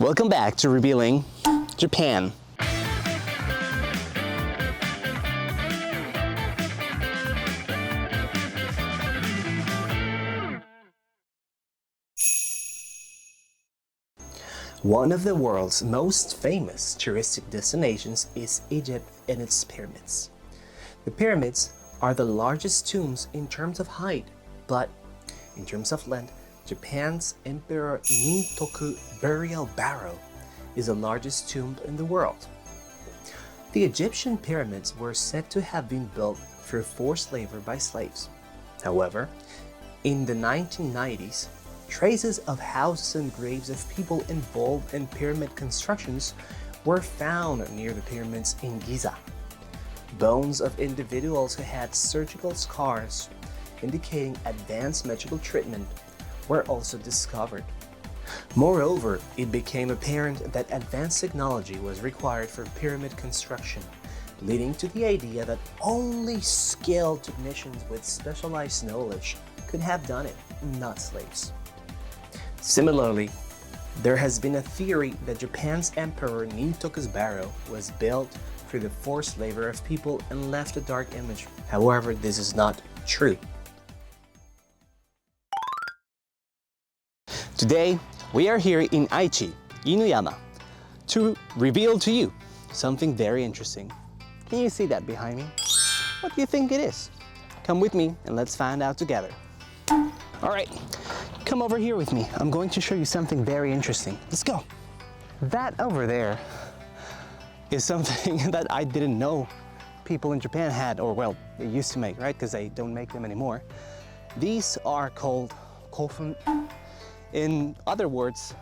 Welcome back to Revealing Japan. One of the world's most famous touristic destinations is Egypt and its pyramids. The pyramids are the largest tombs in terms of height, but in terms of length, Japan's Emperor Nintoku burial barrow is the largest tomb in the world. The Egyptian pyramids were said to have been built through forced labor by slaves. However, in the 1990s, traces of houses and graves of people involved in pyramid constructions were found near the pyramids in Giza. Bones of individuals who had surgical scars indicating advanced medical treatment were also discovered. Moreover, it became apparent that advanced technology was required for pyramid construction, leading to the idea that only skilled technicians with specialized knowledge could have done it, not slaves. Similarly, there has been a theory that Japan's Emperor Nintoku's barrow was built through the forced labor of people and left a dark image. However, this is not true. Today, we are here in Aichi, Inuyama, to reveal to you something very interesting. Can you see that behind me? What do you think it is? Come with me and let's find out together. All right, come over here with me. I'm going to show you something very interesting. Let's go. That over there is something that I didn't know people in Japan had, or well, they used to make, right? Because they don't make them anymore. These are called Kofun. In other words,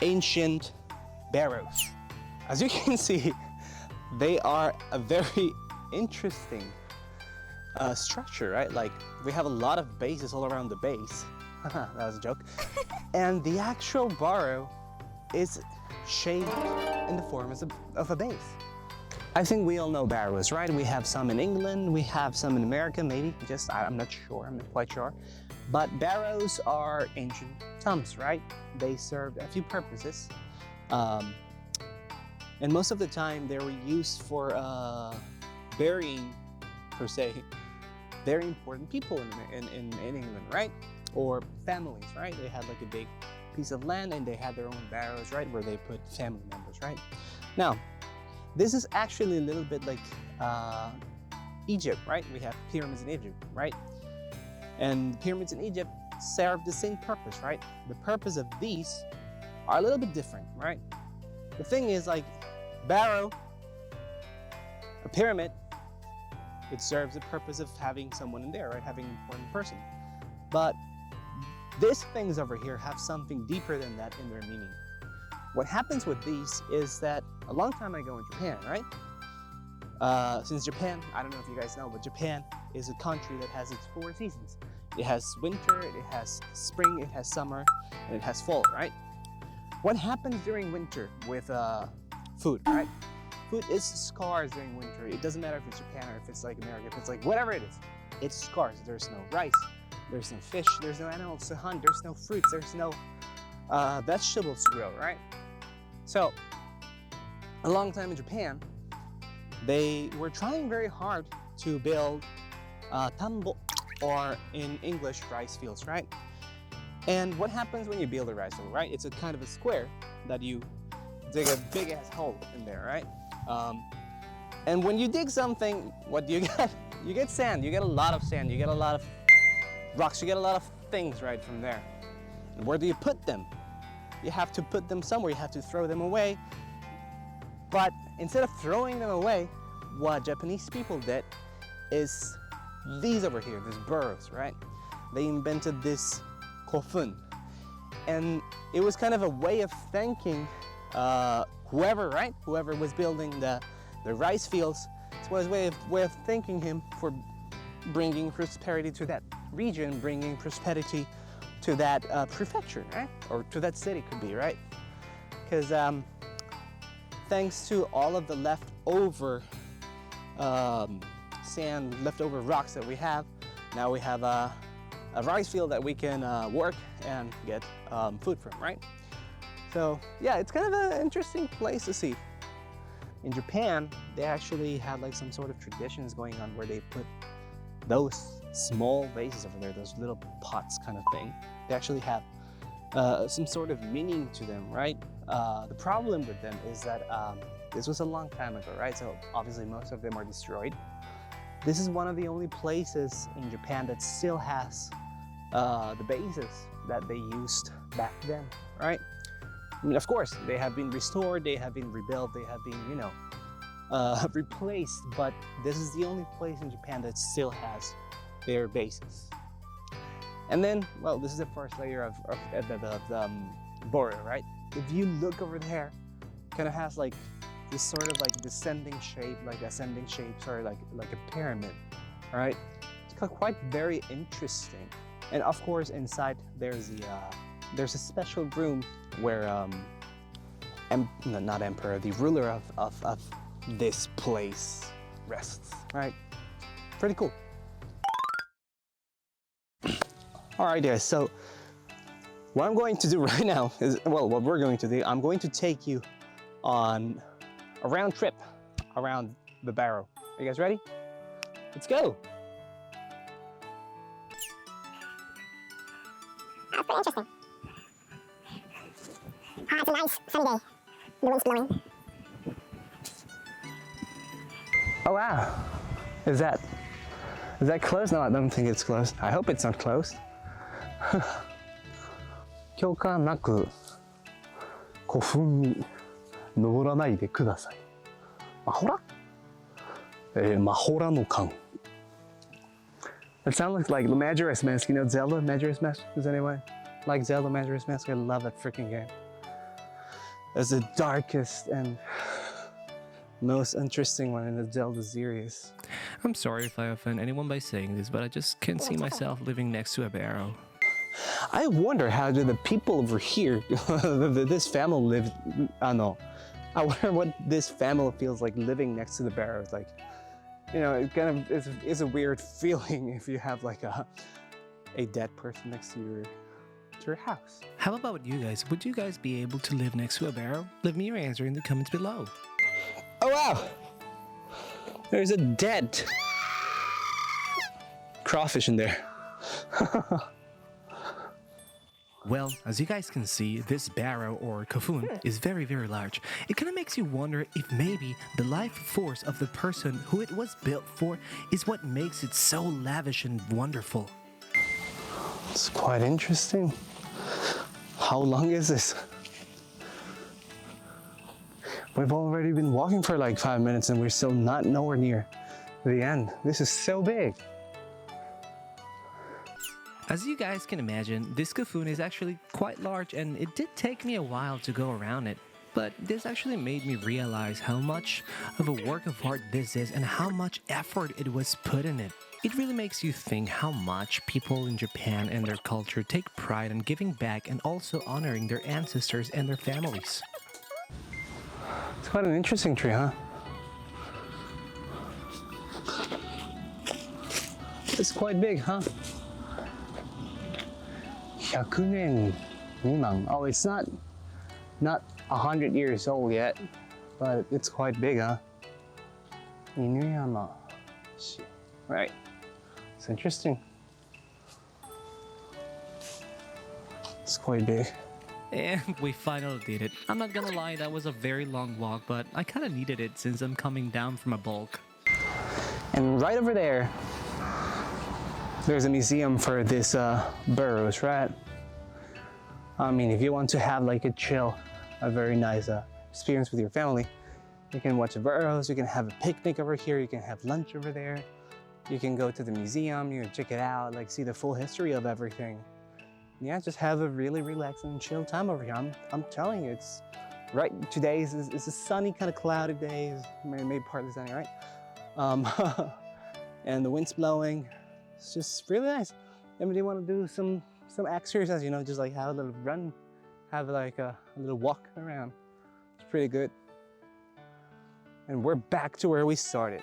ancient barrows. As you can see, they are a very interesting structure, right? Like, we have a lot of bases all around the base. That was a joke. And the actual barrow is shaped in the form of a base. I think we all know barrows, right? We have some in England, we have some in America, maybe. I'm not sure, I'm not quite sure. But barrows are ancient tombs, right? They served a few purposes. And most of the time they were used for burying, per se, very important people in England, right? Or families, right? They had like a big piece of land and they had their own barrows, right? Where they put family members, right? Now, this is actually a little bit like Egypt, right? We have pyramids in Egypt, right? And pyramids in Egypt serve the same purpose, right? The purpose of these are a little bit different, right? The thing is, like, barrow, a pyramid, it serves the purpose of having someone in there, right? Having an important person. But these things over here have something deeper than that in their meaning. What happens with these is that a long time ago in Japan, right? Since Japan, I don't know if you guys know, but Japan is a country that has its 4 seasons. It has winter, it has spring, it has summer, and it has fall, right? What happens during winter with food, right? Food is scarce during winter. It doesn't matter if it's Japan or if it's like America, if it's like whatever it is, it's scarce. There's no rice, there's no fish, there's no animals to hunt, there's no fruits, there's no vegetables to grow, right? So, a long time in Japan, they were trying very hard to build tambo, or in English, rice fields, right? And what happens when you build a rice field, right? It's a kind of a square that you dig a big ass hole in there, right? And when you dig something, what do you get? You get sand, you get a lot of sand, you get a lot of rocks, you get a lot of things right from there. And where do you put them? You have to put them somewhere, you have to throw them away. But instead of throwing them away, what Japanese people did is these over here, these burrows, right? They invented this kofun. And it was kind of a way of thanking whoever, right? Whoever was building the rice fields. It was a way of thanking him for bringing prosperity to that region, bringing prosperity to that prefecture, right? Or to that city, could be, right? Because thanks to all of the leftover sand, leftover rocks that we have, now we have a rice field that we can work and get food from, right? So yeah, it's kind of an interesting place to see. In Japan, they actually have like some sort of traditions going on where they put those small vases over there, those little pots kind of thing. They actually have some sort of meaning to them, right? The problem with them is that this was a long time ago, right? So obviously most of them are destroyed. This is one of the only places in Japan that still has the bases that they used back then, right? I mean, of course, they have been restored, they have been rebuilt, they have been, you know, replaced, but this is the only place in Japan that still has their bases. And then, well, this is the first layer of the border, right? If you look over there, it kind of has like this sort of like descending shape, like ascending shape, sorry, like a pyramid, right? It's quite very interesting. And of course, inside there's a special room where not emperor, the ruler of this place rests, right? Pretty cool. All right, guys, so what I'm going to do right now is, well, what we're going to do, I'm going to take you on a round trip around the barrow. Are you guys ready? Let's go. That's pretty interesting. It's a nice sunny day. The wind's blowing. Oh wow, is that closed? No, I don't think it's closed. I hope it's not closed. 許可なく古墳に登らないでください。マホラ？マホラの間。It sounds like Majora's Mask. You know Zelda Majora's Mask? Does anyone like Zelda Majora's Mask? I love that freaking game. It's the darkest and most interesting one in the Zelda series. I'm sorry if I offend anyone by saying this, but I just can't see myself living next to a barrow. I wonder how do the people over here, this family live, I wonder what this family feels like living next to the barrows. Like, you know, it kind of is a weird feeling if you have like a dead person next to your house. How about you guys? Would you guys be able to live next to a barrow? Leave me your answer in the comments below. Oh wow! There's a dead crawfish in there. Well, as you guys can see, this barrow or kofun is very, very large. It kind of makes you wonder if maybe the life force of the person who it was built for is what makes it so lavish and wonderful. It's quite interesting. How long is this? We've already been walking for like 5 minutes and we're still nowhere near the end. This is so big. As you guys can imagine, this kofun is actually quite large and it did take me a while to go around it. But this actually made me realize how much of a work of art this is and how much effort it was put in it. It really makes you think how much people in Japan and their culture take pride in giving back and also honoring their ancestors and their families. It's quite an interesting tree, huh? It's quite big, huh? 100年未満. Oh, it's not 100 years old yet, but it's quite big, huh? Inuyama-city. Right. It's interesting. It's quite big. And we finally did it. I'm not gonna lie, that was a very long walk, but I kinda needed it since I'm coming down from a bulk. And right over there, there's a museum for this burrows, right? I mean, if you want to have like a very nice experience with your family, you can watch the burrows, you can have a picnic over here, you can have lunch over there, you can go to the museum, you can check it out, like see the full history of everything. Yeah, just have a really relaxing and chill time over here. I'm telling you, it's right. Today is a sunny, kind of cloudy day, maybe partly sunny, right? And the wind's blowing. It's just really nice. And when you want to do some exercise, you know, just like have a little run, have like a little walk around. It's pretty good. And we're back to where we started.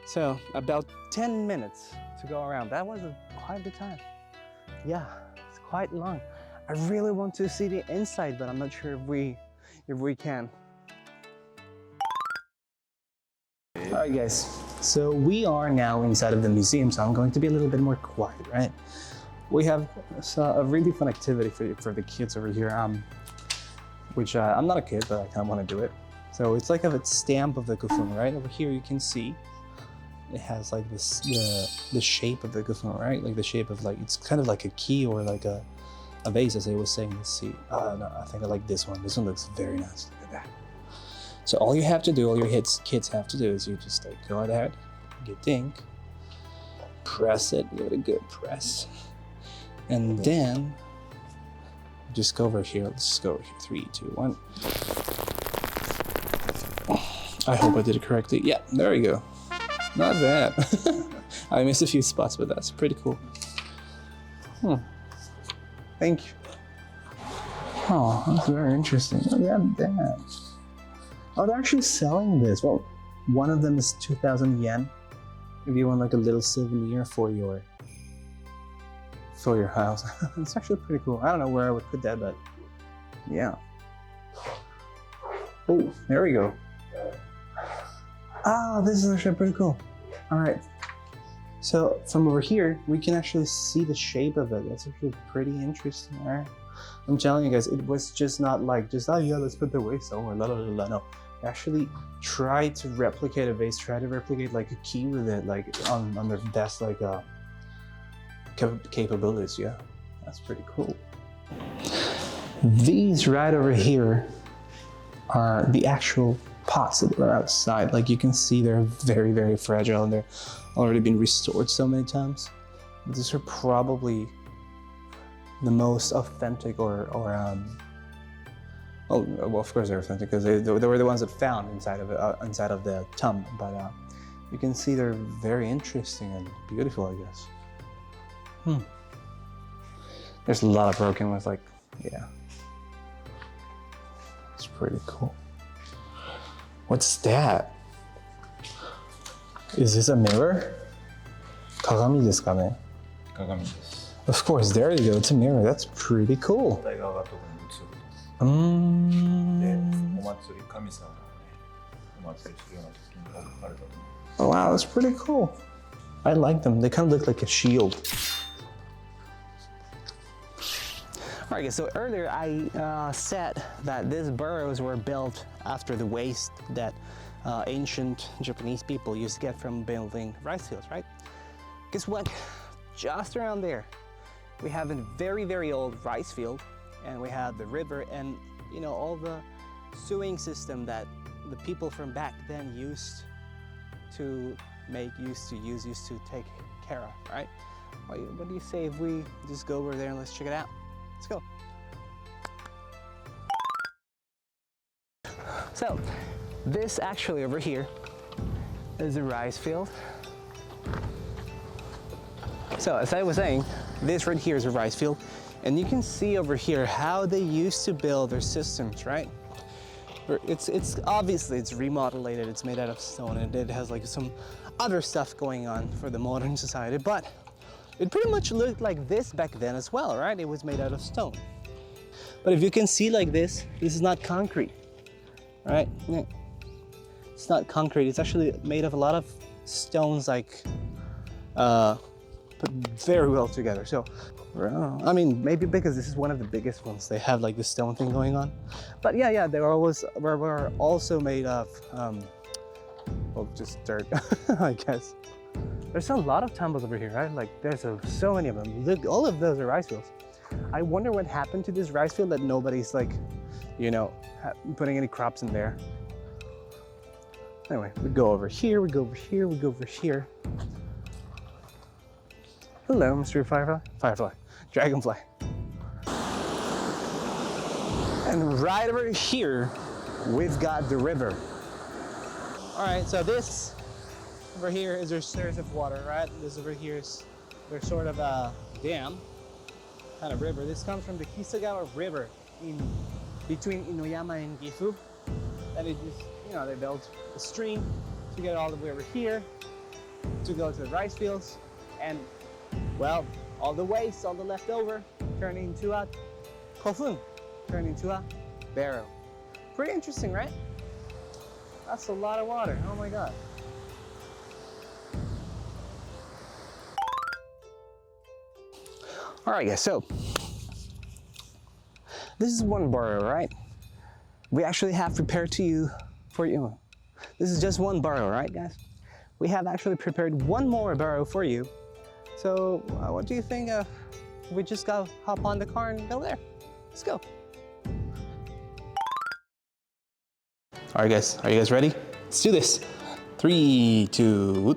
So about 10 minutes to go around. That was quite a bit of time. Yeah, it's quite long. I really want to see the inside, but I'm not sure if we can. All right, guys. So we are now inside of the museum, so I'm going to be a little bit more quiet, right? We have a really fun activity for the kids over here, which I'm not a kid, but I kind of want to do it. So it's like a stamp of the Kofun, right? Over here you can see it has like this the shape of the Kofun, right? Like the shape of like, it's kind of like a key or like a vase, as I was saying. Let's see. No, I think I like this one. This one looks very nice. Look at that. So all you have to do, all your kids have to do is you just like go ahead, get the ink, press it, give it a good press, and then just go over here. Let's just go over here. 3, 2, 1. I hope I did it correctly. Yeah, there we go. Not bad. I missed a few spots, but that's pretty cool. Thank you. Oh, that's very interesting. Look at that. Oh, they're actually selling this. Well, one of them is 2,000 yen. If you want like a little souvenir for your house. It's actually pretty cool. I don't know where I would put that, but yeah. Oh, there we go. Oh, this is actually pretty cool. All right. So from over here, we can actually see the shape of it. That's actually pretty interesting, all right? I'm telling you guys, it was just not like, oh yeah, let's put the vase somewhere, la la la la. No, actually try to replicate a vase, try to replicate like a key with it, like on their best like capabilities. Yeah, that's pretty cool. These right over here are the actual pots that are outside. Like you can see they're very, very fragile and they're already been restored so many times. But these are probably the most authentic or oh, well, of course they're authentic because they were the ones that found inside of the tomb. But you can see they're very interesting and beautiful, I guess. There's a lot of broken ones, like, yeah. It's pretty cool. What's that? Is this a mirror? 鏡ですかね? 鏡です。 Of course, there you go. It's a mirror. That's pretty cool. 反対側が特に映ると。で、お祭り神様がね、お祭りするような時に置かれたと思う。 Oh wow, that's pretty cool. I like them. They kind of look like a shield. Alright guys, so earlier I said that these burrows were built after the waste that ancient Japanese people used to get from building rice fields, right? Guess what? Just around there, we have a very, very old rice field, and we have the river and, you know, all the sewing system that the people from back then used to take care of, right? What do you say if we just go over there and let's check it out? Let's go. So, this actually over here is a rice field. So, as I was saying, this right here is a rice field, and you can see over here how they used to build their systems, right? It's obviously it's remodeled, it's made out of stone, and it has like some other stuff going on for the modern society, but it pretty much looked like this back then as well, right? It was made out of stone. But if you can see like this is not concrete, right? It's not concrete. It's actually made of a lot of stones, like put very well together. So, I mean, maybe because this is one of the biggest ones, they have like the stone thing going on. But yeah, they were also made of, well, just dirt, I guess. There's a lot of tumbles over here, right? Like there's so many of them. Look, all of those are rice fields. I wonder what happened to this rice field that nobody's like, you know, putting any crops in there. Anyway, we go over here, we go over here, we go over here. Hello, Mr. Firefly, Dragonfly. And right over here, we've got the river. All right, so this over here is their source of water, right? This over here is their sort of a dam, kind of river. This comes from the Hisagawa River between Inuyama and Gifu. And it just, you know, they built a stream to get all the way over here to go to the rice fields. And, well, all the waste, all the leftover, turned into a Kofun turned into a barrow. Pretty interesting, right? That's a lot of water. Oh my god. All right, guys, so this is one barrow, right? We actually have prepared to you for you. This is just one barrow, right, guys? We have actually prepared one more barrow for you. So what do you think if we just go hop on the car and go there? Let's go. All right, guys, are you guys ready? Let's do this. 3, 2,